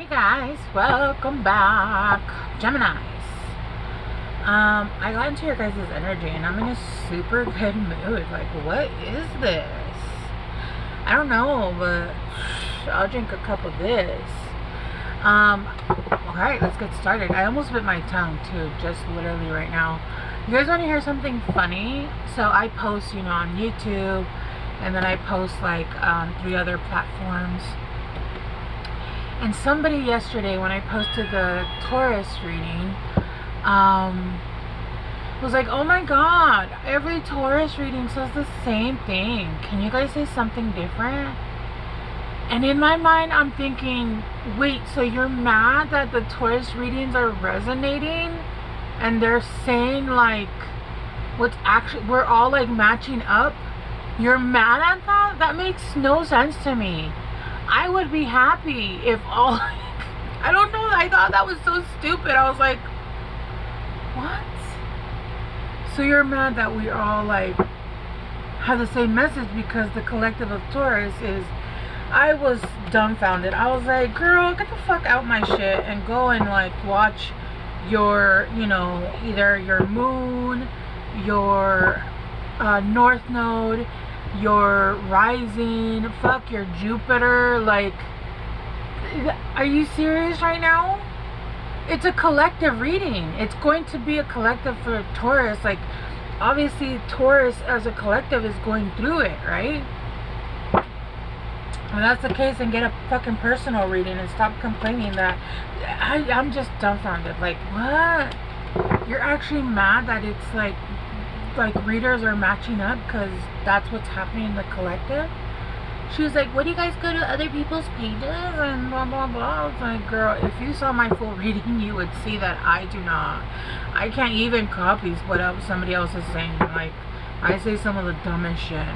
Hey guys, welcome back, Geminis. I got into your guys' energy and I'm in a super good mood. Like, what is this? I don't know, but I'll drink a cup of this. Alright, let's get started. I almost bit my tongue too, just literally right now. You guys want to hear something funny? So I post, on YouTube, and then I post like 3 other platforms. And somebody yesterday, when I posted the Taurus reading, was like, oh my god, every Taurus reading says the same thing. Can you guys say something different? And in my mind, I'm thinking, wait, so you're mad that the Taurus readings are resonating? And they're saying, like, what's actually, we're all like matching up? You're mad at that? That makes no sense to me. I would be happy if all, I don't know, I thought that was so stupid. I was like, what? So you're mad that we all like have the same message because the collective of Taurus is, I was dumbfounded. I was like, girl, get the fuck out my shit and go and like watch your, either your moon, your north node, your rising, fuck your Jupiter. Like, are you serious right now? It's a collective reading. It's going to be a collective for Taurus. Like, obviously Taurus as a collective is going through it, right? When that's the case, then get a fucking personal reading and stop complaining that I'm just dumbfounded. Like, what? You're actually mad that it's like readers are matching up because that's what's happening in the collective? She was like, what do you guys go to other people's pages and blah blah blah? I was like, girl, if you saw my full reading, you would see that I do not. I can't even copy what somebody else is saying. Like, I say some of the dumbest shit.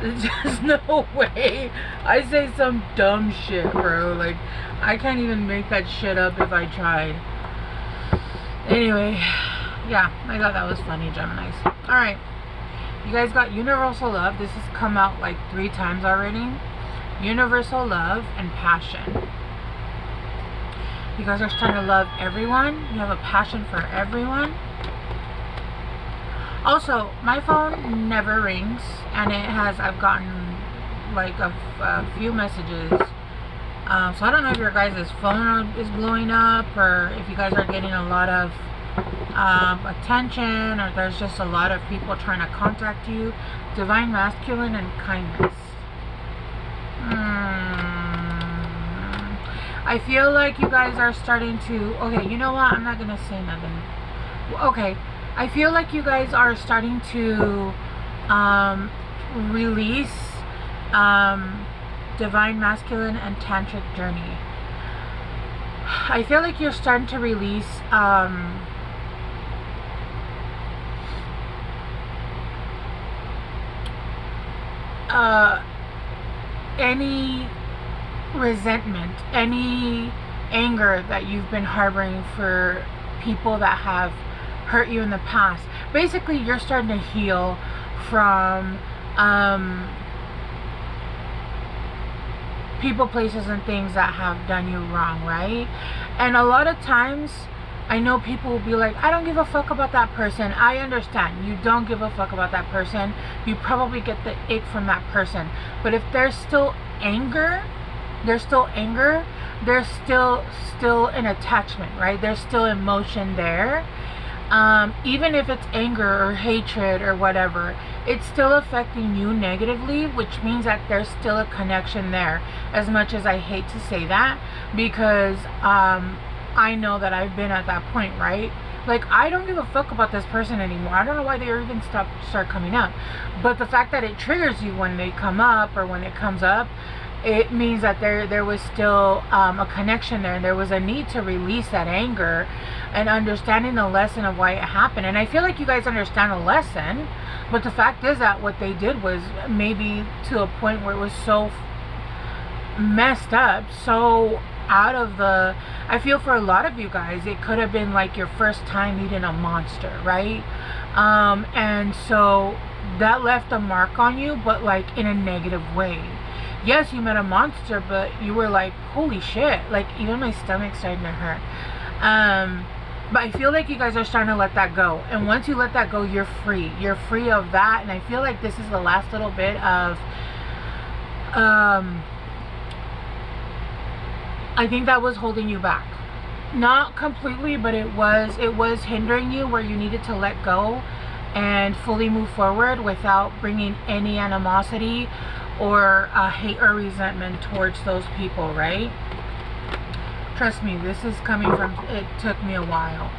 There's just no way. I say some dumb shit, bro. Like, I can't even make that shit up if I tried. Anyway, yeah, I thought that was funny, Geminis. Alright, you guys got universal love. This has come out like 3 times already. Universal love and passion. You guys are starting to love everyone. You have a passion for everyone. Also, my phone never rings, and I've gotten like a few messages. So I don't know if your guys' phone is blowing up, or if you guys are getting a lot of attention, or there's just a lot of people trying to contact you. Divine masculine and kindness. I feel like you guys are starting to, okay, you know what, I'm not gonna say nothing. Okay, I feel like you guys are starting to release divine masculine and tantric journey. I feel like you're starting to release any resentment, any anger that you've been harboring for people that have hurt you in the past. Basically, you're starting to heal from people, places, and things that have done you wrong, right? And a lot of times, I know people will be like, I don't give a fuck about that person. I understand. You don't give a fuck about that person. You probably get the ick from that person. But if there's still anger, there's still an attachment, right? There's still emotion there. Even if it's anger or hatred or whatever, it's still affecting you negatively, which means that there's still a connection there. As much as I hate to say that, because I know that I've been at that point, right? Like, I don't give a fuck about this person anymore. I don't know why they even start coming up. But the fact that it triggers you when they come up, or when it comes up, it means that there was still a connection there, and there was a need to release that anger and understanding the lesson of why it happened. And I feel like you guys understand the lesson, but the fact is that what they did was maybe to a point where it was so messed up, so out of the, I feel for a lot of you guys, it could have been like your first time meeting a monster, right? And so that left a mark on you, but like in a negative way. yes, you met a monster, but you were like, holy shit, like even my stomach's starting to hurt. But I feel like you guys are starting to let that go, and once you let that go, you're free of that. And I feel like this is the last little bit of I think that was holding you back, not completely, but it was hindering you, where you needed to let go and fully move forward without bringing any animosity or hate or resentment towards those people, right? Trust me, this is coming from, it took me a while.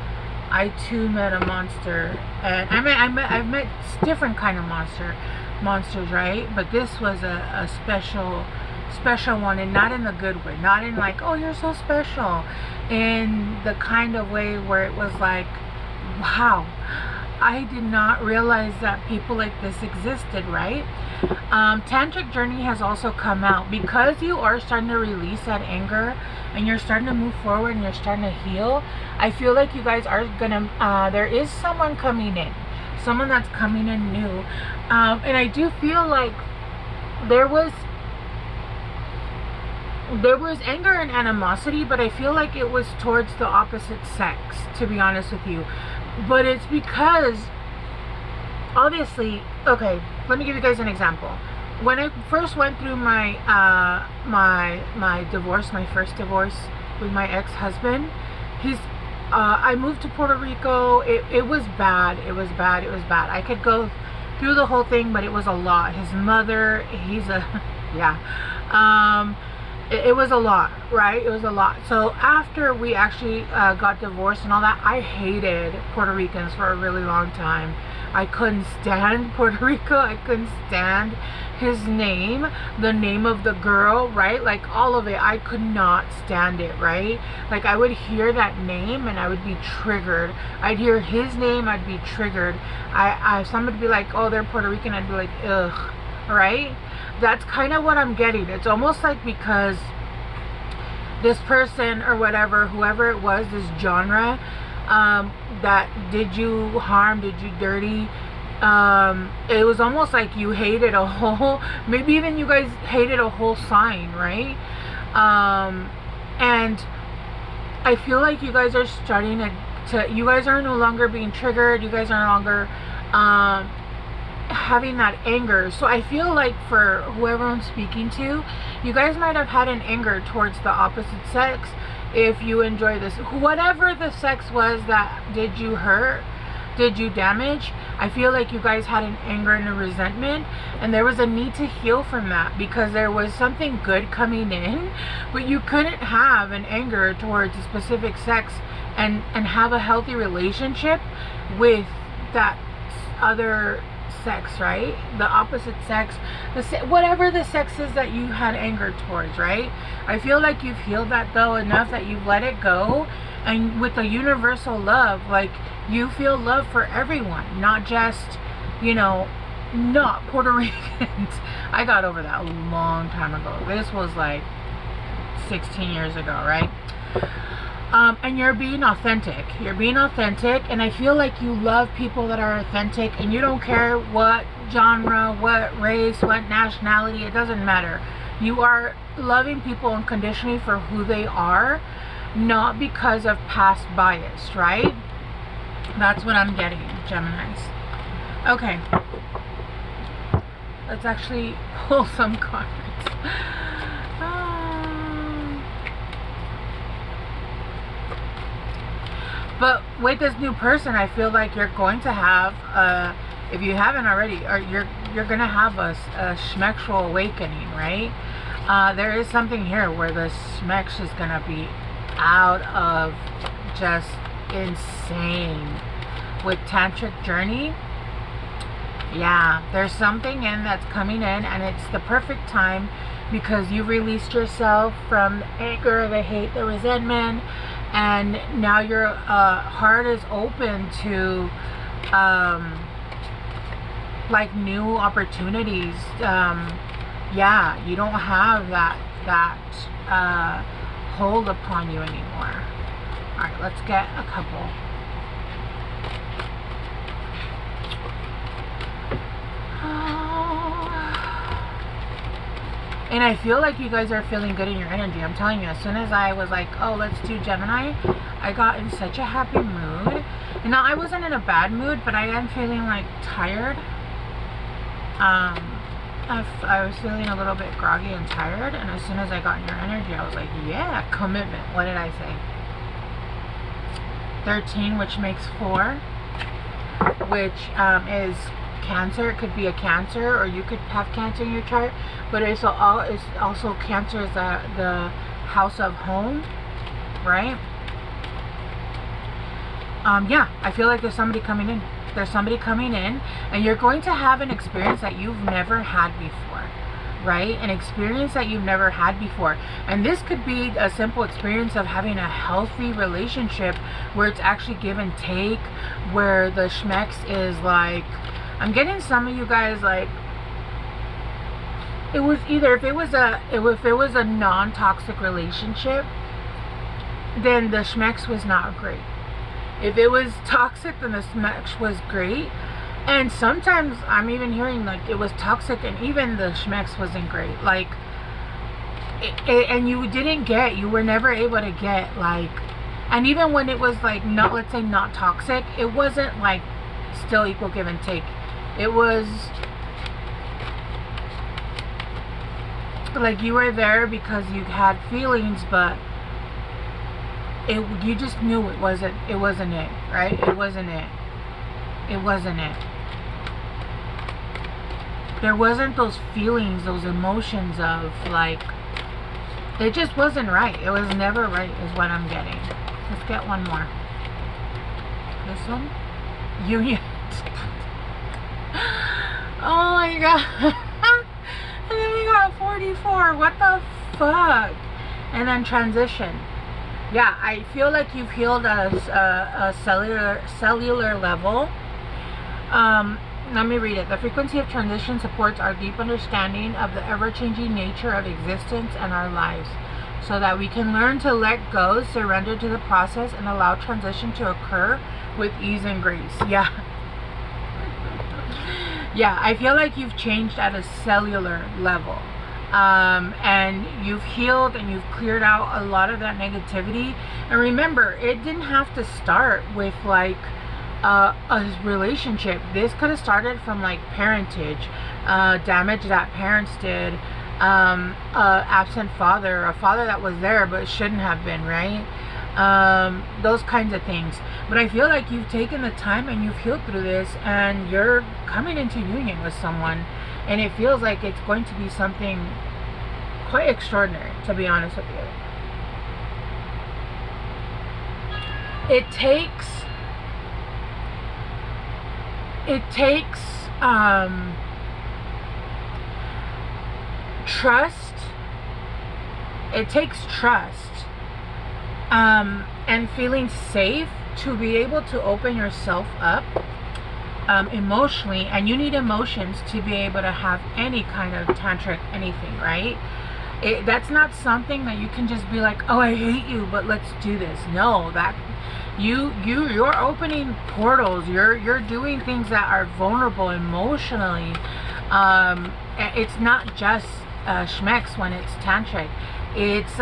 I too met a monster, and I've met different kind of monsters, right? But this was a special one, and not in the good way, not in like, oh, you're so special, in the kind of way where it was like, wow, I did not realize that people like this existed, right? Tantric journey has also come out because you are starting to release that anger and you're starting to move forward and you're starting to heal. I feel like you guys are gonna there is someone coming in, someone that's coming in new, and I do feel like there was anger and animosity, but I feel like it was towards the opposite sex, to be honest with you. But it's because, obviously, okay, let me give you guys an example. When I first went through my my divorce, my first divorce with my ex-husband, I moved to Puerto Rico. It was bad. It was bad. I could go through the whole thing, but it was a lot. His mother, he's a yeah. It was a lot, right? It was a lot. So after we actually got divorced and all that, I hated Puerto Ricans for a really long time. I couldn't stand Puerto Rico. I couldn't stand his name, the name of the girl, right? Like all of it. I could not stand it, right? Like I would hear that name and I would be triggered. I'd hear his name, I'd be triggered. Somebody would be like, oh, they're Puerto Rican. I'd be like, ugh, right? That's kind of what I'm getting. It's almost like because this person or whatever, whoever it was, this genre, that did you harm, did you dirty, it was almost like you hated a whole, maybe even you guys hated a whole sign, right? And I feel like you guys are starting to you guys are no longer being triggered. You guys are no longer having that anger. So I feel like for whoever I'm speaking to, you guys might have had an anger towards the opposite sex. If you enjoy this, whatever the sex was that did you hurt, did you damage, I feel like you guys had an anger and a resentment, and there was a need to heal from that because there was something good coming in, but you couldn't have an anger towards a specific sex and have a healthy relationship with that other sex, right? The opposite sex, whatever the sex is that you had anger towards, right? I feel like you've healed that though enough that you've let it go, and with the universal love, like you feel love for everyone, not just, you know, not Puerto Ricans. I got over that a long time ago. This was like 16 years ago, right? And you're being authentic. You're being authentic, and I feel like you love people that are authentic, and you don't care what genre, what race, what nationality, it doesn't matter. You are loving people unconditionally for who they are, not because of past bias, right? That's what I'm getting, Geminis. Okay. Let's actually pull some cards. But with this new person, I feel like you're going to have, if you haven't already, or you're going to have a schmexual awakening, right? There is something here where the schmex is going to be out of just insane. With tantric journey, yeah, there's something in that's coming in, and it's the perfect time because you've released yourself from the anger, the hate, the resentment, and now your heart is open to like new opportunities. Yeah, you don't have that hold upon you anymore. All right, let's get a couple. And I feel like you guys are feeling good in your energy. I'm telling you, as soon as I was like, oh, let's do Gemini, I got in such a happy mood. And now I wasn't in a bad mood, but I am feeling like tired. I was feeling a little bit groggy and tired. And as soon as I got in your energy, I was like, yeah, commitment. What did I say? 13, which makes 4, which is Cancer. It could be a Cancer, or you could have Cancer in your chart, but it's also Cancer is the house of home, right? Yeah, I feel like there's somebody coming in. There's somebody coming in, and you're going to have an experience that you've never had before, right? An experience that you've never had before. And this could be a simple experience of having a healthy relationship where it's actually give and take, where the schmex is like, I'm getting some of you guys like, it was either, if it was a non-toxic relationship, then the schmex was not great. If it was toxic, then the schmex was great. And sometimes I'm even hearing like it was toxic and even the schmex wasn't great. Like, and you were never able to get like, and even when it was like not, let's say not toxic, it wasn't like still equal give and take. It was like you were there because you had feelings, but you just knew it wasn't it, right? It wasn't it. There wasn't those feelings, those emotions of like, it just wasn't right. It was never right is what I'm getting. Let's get one more. This one? Union. Oh my god. And then we got 44. What the fuck? And then transition. Yeah, I feel like you've healed a cellular level. Let me read it. The frequency of transition supports our deep understanding of the ever-changing nature of existence and our lives, so that we can learn to let go, surrender to the process, and allow transition to occur with ease and grace. Yeah. Yeah, I feel like you've changed at a cellular level. And you've healed and you've cleared out a lot of that negativity. And remember, it didn't have to start with like a relationship. This could have started from like parentage, damage that parents did, absent father, a father that was there but shouldn't have been, right? Those kinds of things. But I feel like you've taken the time and you've healed through this, and you're coming into union with someone, and it feels like it's going to be something quite extraordinary, to be honest with you. It takes trust. It takes trust and feeling safe to be able to open yourself up emotionally. And you need emotions to be able to have any kind of tantric anything, right? That's not something that you can just be like, oh, I hate you, but let's do this. No, that you're opening portals. You're doing things that are vulnerable emotionally. It's not just schmex when it's tantric. It's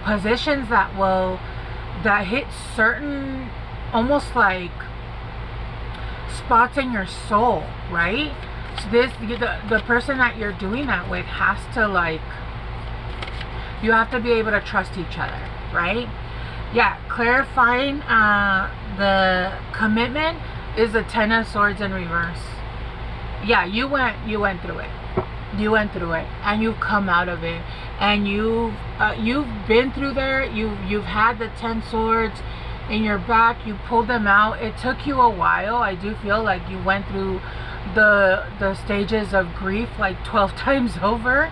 positions that hit certain, almost like spots in your soul, right? So the person that you're doing that with has to like, you have to be able to trust each other, right? Yeah, clarifying the commitment is the 10 of Swords in reverse. Yeah, you went through it. You went through it, and you've come out of it, and you've been through there. You've had the 10 swords in your back. You pulled them out. It took you a while. I do feel like you went through the stages of grief like 12 times over.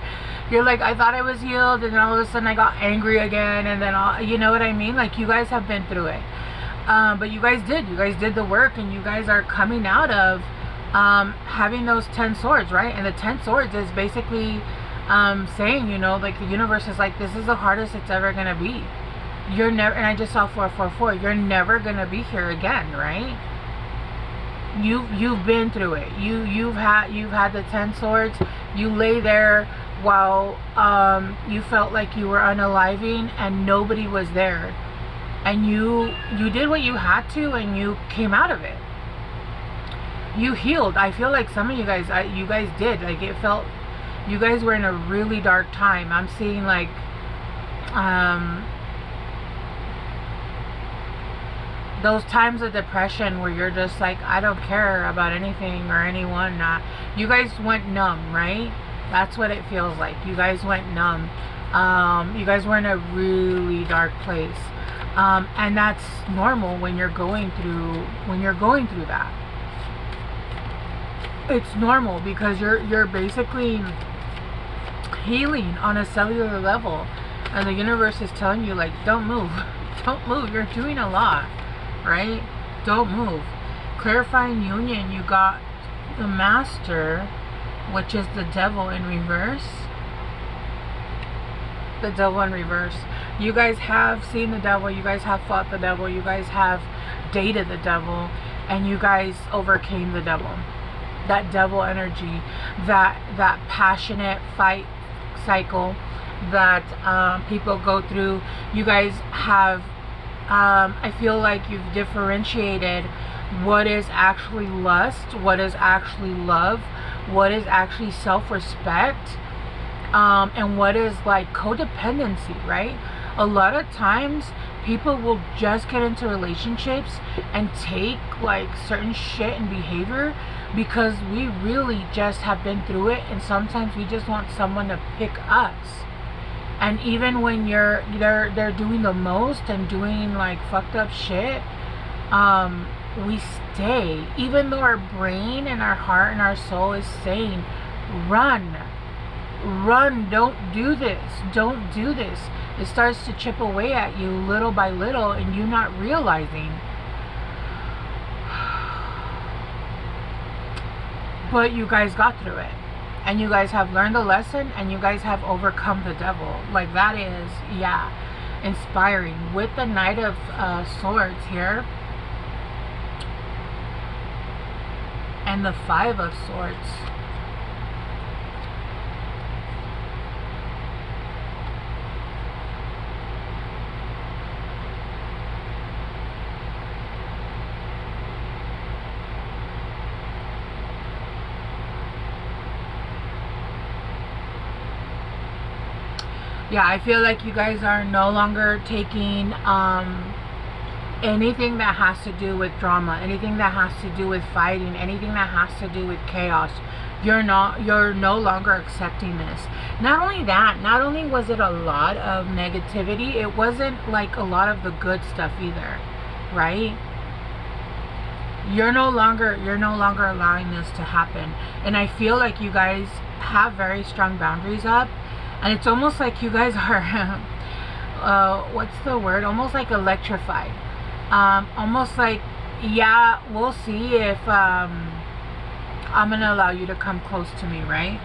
You're like, I thought I was healed, and then all of a sudden I got angry again, and then you know what I mean? Like, you guys have been through it, but you guys did the work, and you guys are coming out of having those 10 swords, right? And the 10 swords is basically saying, you know, like the universe is like, this is the hardest it's ever gonna be. You're never, and I just saw 444, you're never gonna be here again, right? You've been through it. You've had the 10 swords. You lay there while you felt like you were unaliving and nobody was there, and you did what you had to, and you came out of it. You healed. I feel like some of you guys, you guys did. Like, it felt you guys were in a really dark time. I'm seeing like those times of depression where you're just like, I don't care about anything or anyone. You guys went numb, right? That's what it feels like. You guys went numb. You guys were in a really dark place, and that's normal when you're going through that. It's normal because you're basically healing on a cellular level, and the universe is telling you, like, don't move. Don't move. You're doing a lot, right? Don't move. Clarifying union, you got the Master, which is the devil in reverse. The devil in reverse. You guys have seen the devil. You guys have fought the devil. You guys have dated the devil, and you guys overcame the devil. That devil energy, that passionate fight cycle that people go through. You guys have, I feel like you've differentiated what is actually lust, what is actually love, what is actually self-respect, and what is like codependency, right? A lot of times people will just get into relationships and take like certain shit and behavior because we really just have been through it, and sometimes we just want someone to pick us. And even when they're doing the most and doing like fucked up shit, we stay, even though our brain and our heart and our soul is saying, run, don't do this. It starts to chip away at you little by little, and you not realizing. But you guys got through it, and you guys have learned the lesson, and you guys have overcome the devil. Like, that is, yeah, inspiring. With the Knight of Swords here and the Five of Swords. Yeah, I feel like you guys are no longer taking anything that has to do with drama, anything that has to do with fighting, anything that has to do with chaos. You're no longer accepting this. Not only that, not only was it a lot of negativity, it wasn't like a lot of the good stuff either, right? You're no longer allowing this to happen. And I feel like you guys have very strong boundaries up. And it's almost like you guys are, what's the word? Almost like electrified. Almost like, yeah, we'll see if I'm going to allow you to come close to me, right?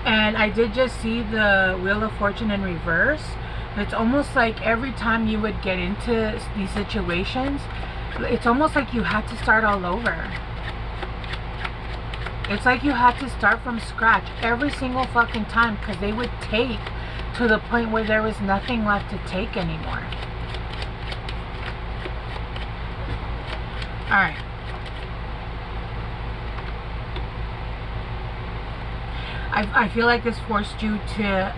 And I did just see the Wheel of Fortune in reverse. It's almost like every time you would get into these situations, it's almost like you had to start all over. It's like you had to start from scratch every single fucking time, because they would take to the point where there was nothing left to take anymore. Alright. I feel like this forced you to,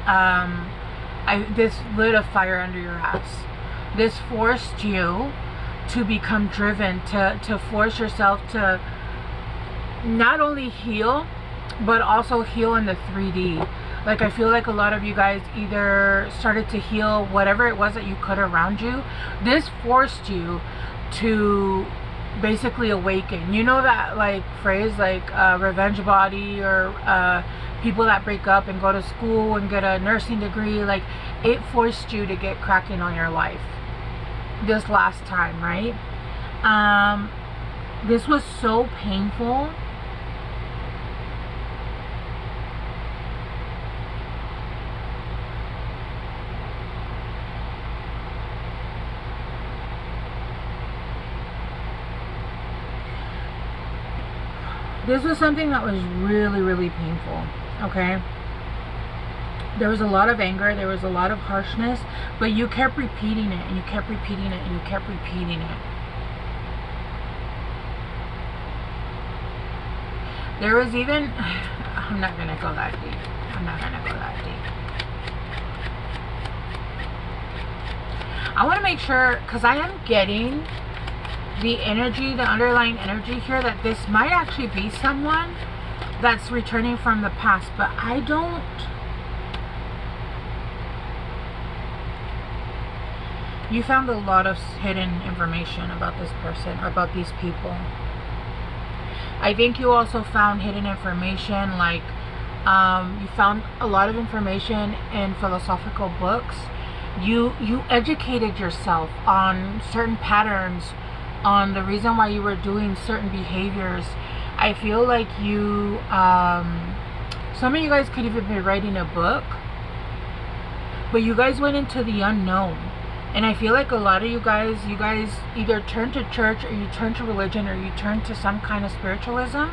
this lit a fire under your ass. This forced you to become driven, to force yourself to not only heal, but also heal in the 3D. Like, I feel like a lot of you guys either started to heal whatever it was that you could around you. This forced you to basically awaken. You know that like phrase, like revenge body, or people that break up and go to school and get a nursing degree. Like, it forced you to get cracking on your life this last time, right? This was so painful. This was something that was really, really painful, okay? There was a lot of anger, there was a lot of harshness, but you kept repeating it, and you kept repeating it, and you kept repeating it. There was even, I'm not going to go that deep. I'm not going to go that deep. I want to make sure, because I am getting the energy, the underlying energy here, that this might actually be someone that's returning from the past, but I don't. You found a lot of hidden information about this person, or about these people. I think you also found hidden information, like you found a lot of information in philosophical books. You educated yourself on certain patterns, on the reason why you were doing certain behaviors. I feel like you, some of you guys could even be writing a book, but you guys went into the unknown. And I feel like a lot of you guys either turn to church, or you turn to religion, or you turn to some kind of spiritualism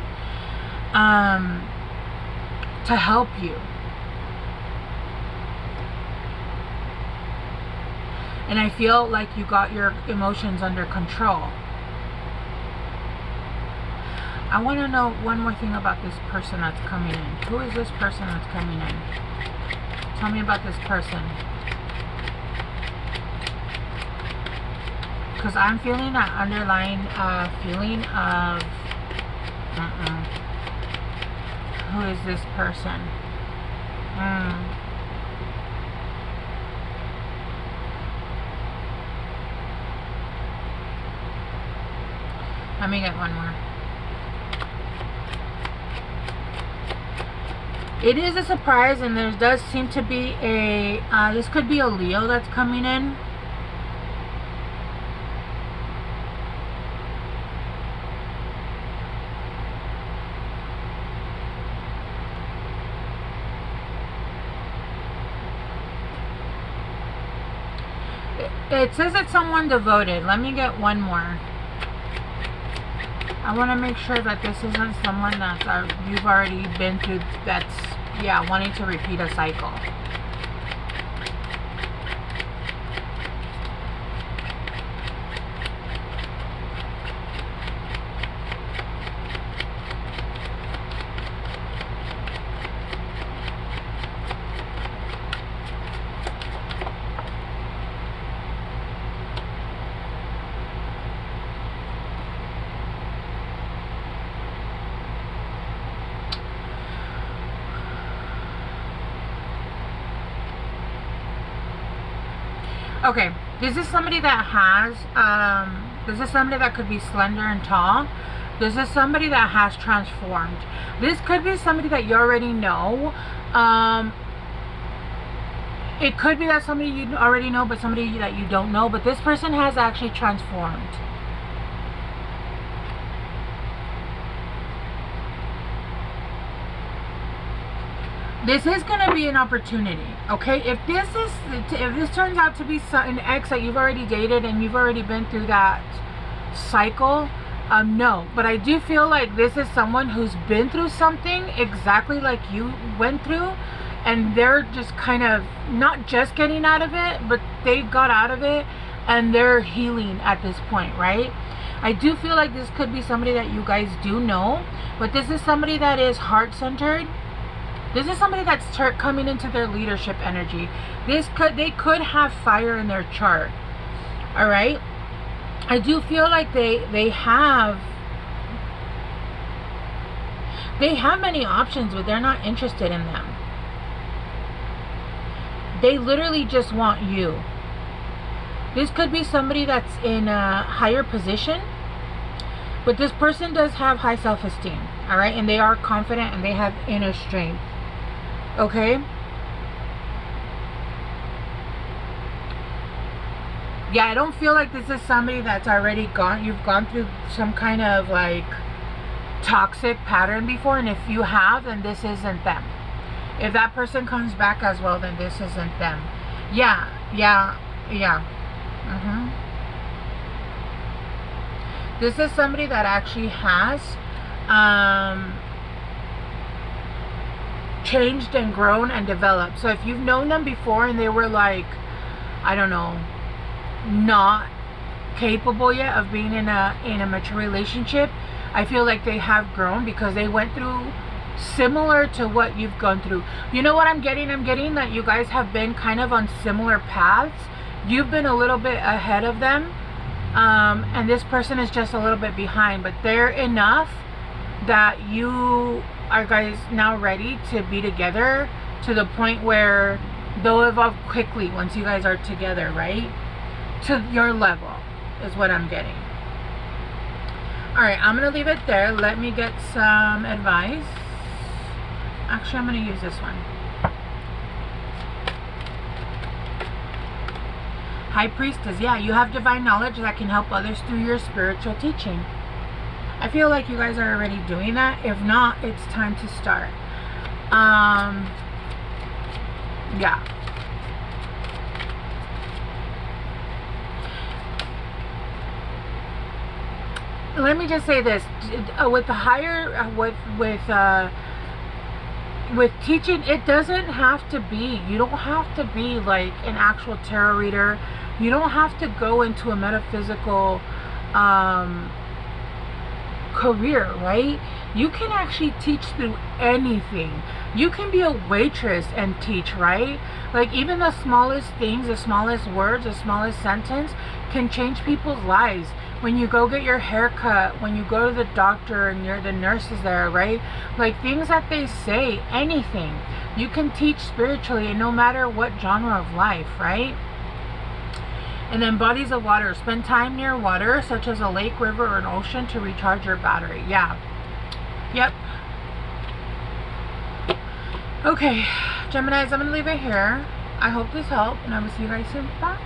to help you. And I feel like you got your emotions under control. I want to know one more thing about this person that's coming in. Who is this person that's coming in? Tell me about this person. Because I'm feeling that underlying feeling of who is this person? Let me get one more. It is a surprise, and there does seem to be a this could be a Leo that's coming in. It says it's someone devoted. Let me get one more. I want to make sure that this isn't someone that you've already been through, that's, yeah, wanting to repeat a cycle. Okay, this is somebody that has, this is somebody that could be slender and tall. This is somebody that has transformed. This could be somebody that you already know. It could be that somebody you already know, but somebody that you don't know. But this person has actually transformed. This is going to be an opportunity, okay? If this turns out to be an ex that you've already dated and you've already been through that cycle, no. But I do feel like this is someone who's been through something exactly like you went through, and they're just kind of not just getting out of it, but they got out of it and they're healing at this point, right? I do feel like this could be somebody that you guys do know, but this is somebody that is heart-centered. This is somebody that's coming into their leadership energy. They could have fire in their chart. All right. I do feel like they have many options, but they're not interested in them. They literally just want you. This could be somebody that's in a higher position, but this person does have high self-esteem. All right, and they are confident and they have inner strength. Okay. Yeah, I don't feel like this is somebody that's already you've gone through some kind of like toxic pattern before, and if you have, then this isn't them. If that person comes back as well, then this isn't them. Yeah. This is somebody that actually has changed and grown and developed. So if you've known them before and they were like, I don't know, not capable yet of being in a mature relationship, I feel like they have grown because they went through similar to what you've gone through. You know what I'm getting? I'm getting that you guys have been kind of on similar paths. You've been a little bit ahead of them, and this person is just a little bit behind, but they're enough that you are guys now ready to be together to the point where they'll evolve quickly once you guys are together, right? To your level is what I'm getting. Alright, I'm going to leave it there. Let me get some advice. Actually, I'm going to use this one. High Priestess, yeah, you have divine knowledge that can help others through your spiritual teaching. I feel like you guys are already doing that. If not, it's time to start. Yeah. Let me just say this: with the higher, with teaching, it doesn't have to be. You don't have to be like an actual tarot reader. You don't have to go into a metaphysical career, right? You can actually teach through anything. You can be a waitress and teach, right? Like even the smallest things, the smallest words, the smallest sentence can change people's lives. When you go get your hair cut, when you go to the doctor and the nurse is there, right? Like things that they say, anything. You can teach spiritually, and no matter what genre of life, right? And then bodies of water. Spend time near water, such as a lake, river, or an ocean, to recharge your battery. Yeah. Yep. Okay, Geminis, I'm going to leave it here. I hope this helped, and I will see you guys soon. Bye.